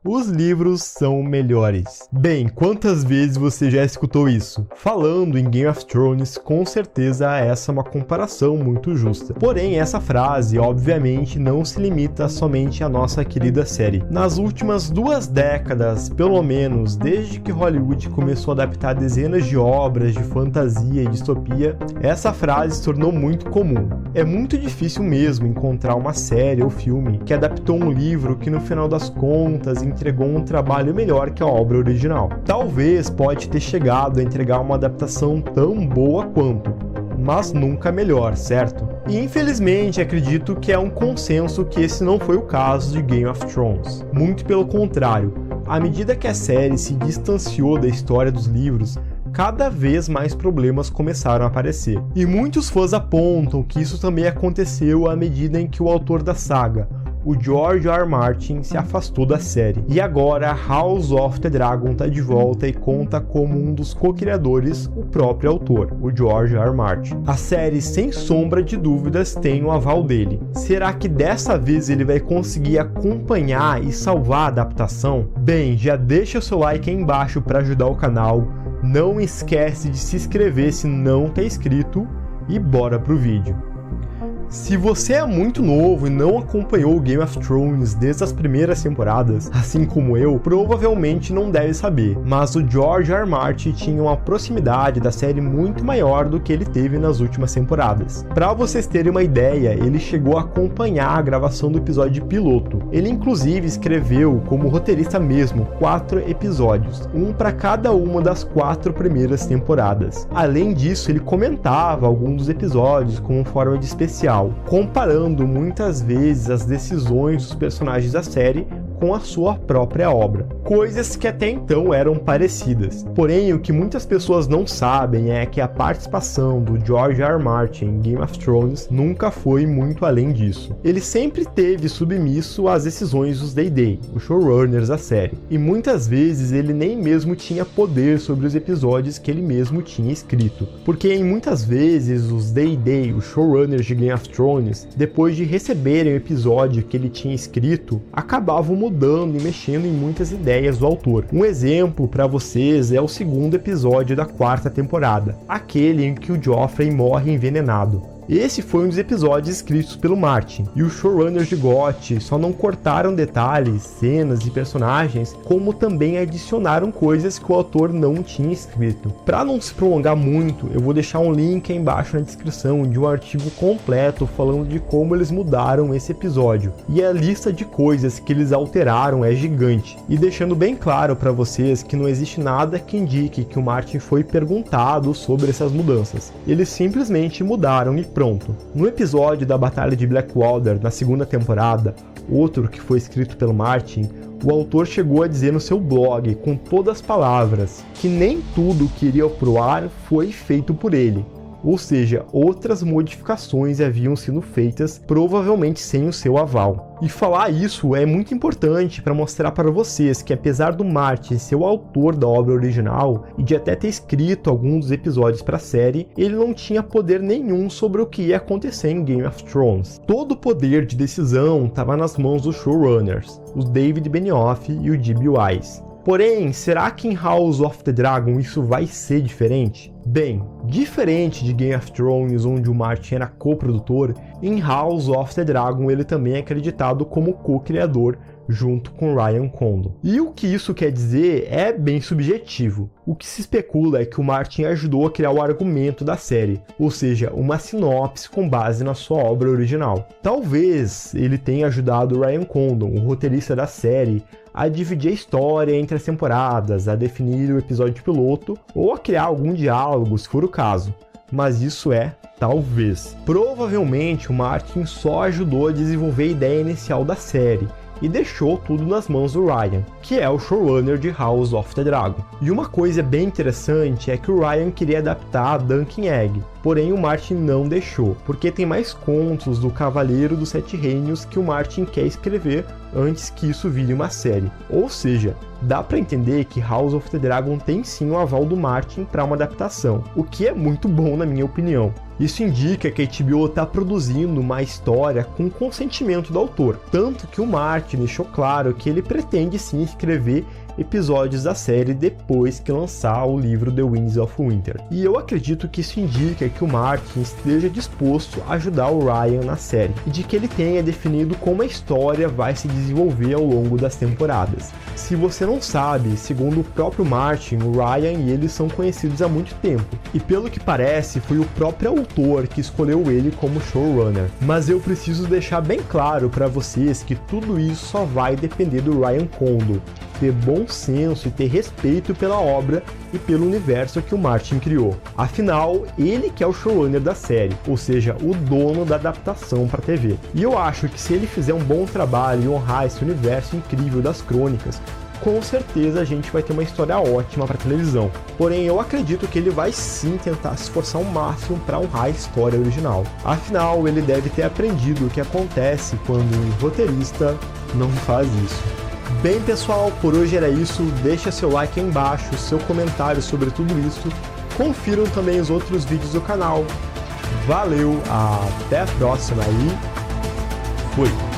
os livros são melhores. Bem, quantas vezes você já escutou isso? Falando em Game of Thrones, com certeza essa é uma comparação muito justa. Porém, essa frase, obviamente, não se limita somente à nossa querida série. Nas últimas 2 décadas, pelo menos, desde que Hollywood começou a adaptar dezenas de obras de fantasia e distopia, essa frase se tornou muito comum. É muito difícil mesmo encontrar uma série ou filme que adaptou um livro que no final das contas entregou um trabalho melhor que a obra original. Talvez pode ter chegado a entregar uma adaptação tão boa quanto, mas nunca melhor, certo? E infelizmente acredito que é um consenso que esse não foi o caso de Game of Thrones. Muito pelo contrário, à medida que a série se distanciou da história dos livros, cada vez mais problemas começaram a aparecer. E muitos fãs apontam que isso também aconteceu à medida em que o autor da saga, o George R. R. Martin, se afastou da série. E agora House of the Dragon está de volta e conta como um dos co-criadores o próprio autor, o George R. R. Martin. A série, sem sombra de dúvidas, tem o aval dele. Será que dessa vez ele vai conseguir acompanhar e salvar a adaptação? Bem, já deixa o seu like aí embaixo para ajudar o canal. Não esquece de se inscrever se não está inscrito e bora pro vídeo. Se você é muito novo e não acompanhou o Game of Thrones desde as primeiras temporadas, assim como eu, provavelmente não deve saber, mas o George R. R. Martin tinha uma proximidade da série muito maior do que ele teve nas últimas temporadas. Para vocês terem uma ideia, ele chegou a acompanhar a gravação do episódio piloto. Ele inclusive escreveu, como roteirista mesmo, 4 episódios, um para cada uma das 4 primeiras temporadas. Além disso, ele comentava alguns dos episódios como forma de especial, comparando muitas vezes as decisões dos personagens da série com a sua própria obra. Coisas que até então eram parecidas. Porém, o que muitas pessoas não sabem é que a participação do George R. R. Martin em Game of Thrones nunca foi muito além disso. Ele sempre teve submisso às decisões dos D&D, os showrunners da série, e muitas vezes ele nem mesmo tinha poder sobre os episódios que ele mesmo tinha escrito, porque em muitas vezes os D&D, os showrunners de Game of Thrones, depois de receberem o episódio que ele tinha escrito, acabavam mudando e mexendo em muitas ideias do autor. Um exemplo para vocês é o 2º episódio da 4ª temporada, aquele em que o Joffrey morre envenenado. Esse foi um dos episódios escritos pelo Martin, e os showrunners de GOT só não cortaram detalhes, cenas e personagens, como também adicionaram coisas que o autor não tinha escrito. Para não se prolongar muito, eu vou deixar um link aí embaixo na descrição de um artigo completo falando de como eles mudaram esse episódio, e a lista de coisas que eles alteraram é gigante, e deixando bem claro para vocês que não existe nada que indique que o Martin foi perguntado sobre essas mudanças. Eles simplesmente mudaram e pronto. No episódio da Batalha de Blackwater, na 2ª temporada, outro que foi escrito pelo Martin, o autor chegou a dizer no seu blog, com todas as palavras, que nem tudo que iria pro ar foi feito por ele. Ou seja, outras modificações haviam sido feitas, provavelmente sem o seu aval. E falar isso é muito importante para mostrar para vocês que, apesar do Martin ser o autor da obra original e de até ter escrito alguns dos episódios para a série, ele não tinha poder nenhum sobre o que ia acontecer em Game of Thrones. Todo o poder de decisão estava nas mãos dos showrunners, os David Benioff e o D.B. Weiss. Porém, será que em House of the Dragon isso vai ser diferente? Bem, diferente de Game of Thrones, onde o Martin era co-produtor, em House of the Dragon ele também é acreditado como co-criador junto com Ryan Condon. E o que isso quer dizer é bem subjetivo. O que se especula é que o Martin ajudou a criar o argumento da série, ou seja, uma sinopse com base na sua obra original. Talvez ele tenha ajudado Ryan Condon, o roteirista da série, a dividir a história entre as temporadas, a definir o episódio piloto ou a criar algum diálogo, se for o caso. Mas isso é talvez. Provavelmente o Martin só ajudou a desenvolver a ideia inicial da série e deixou tudo nas mãos do Ryan, que é o showrunner de House of the Dragon. E uma coisa bem interessante é que o Ryan queria adaptar Dunkin' Egg, porém o Martin não deixou, porque tem mais contos do Cavaleiro dos Sete Reinos que o Martin quer escrever antes que isso vire uma série. Ou seja, dá para entender que House of the Dragon tem sim o aval do Martin para uma adaptação, o que é muito bom na minha opinião. Isso indica que a HBO está produzindo uma história com consentimento do autor, tanto que o Martin deixou claro que ele pretende sim escrever episódios da série depois que lançar o livro The Winds of Winter. E eu acredito que isso indica que o Martin esteja disposto a ajudar o Ryan na série, e de que ele tenha definido como a história vai se desenvolver ao longo das temporadas. Se você não sabe, segundo o próprio Martin, o Ryan e ele são conhecidos há muito tempo, e pelo que parece foi o próprio autor que escolheu ele como showrunner. Mas eu preciso deixar bem claro para vocês que tudo isso só vai depender do Ryan Condal ter bom senso e ter respeito pela obra e pelo universo que o Martin criou. Afinal, ele que é o showrunner da série, ou seja, o dono da adaptação para TV. E eu acho que se ele fizer um bom trabalho e honrar esse universo incrível das crônicas, com certeza a gente vai ter uma história ótima para televisão. Porém, eu acredito que ele vai sim tentar se esforçar ao máximo para honrar a história original. Afinal, ele deve ter aprendido o que acontece quando um roteirista não faz isso. Bem, pessoal, por hoje era isso. Deixa seu like aí embaixo, seu comentário sobre tudo isso. Confiram também os outros vídeos do canal. Valeu, até a próxima e fui!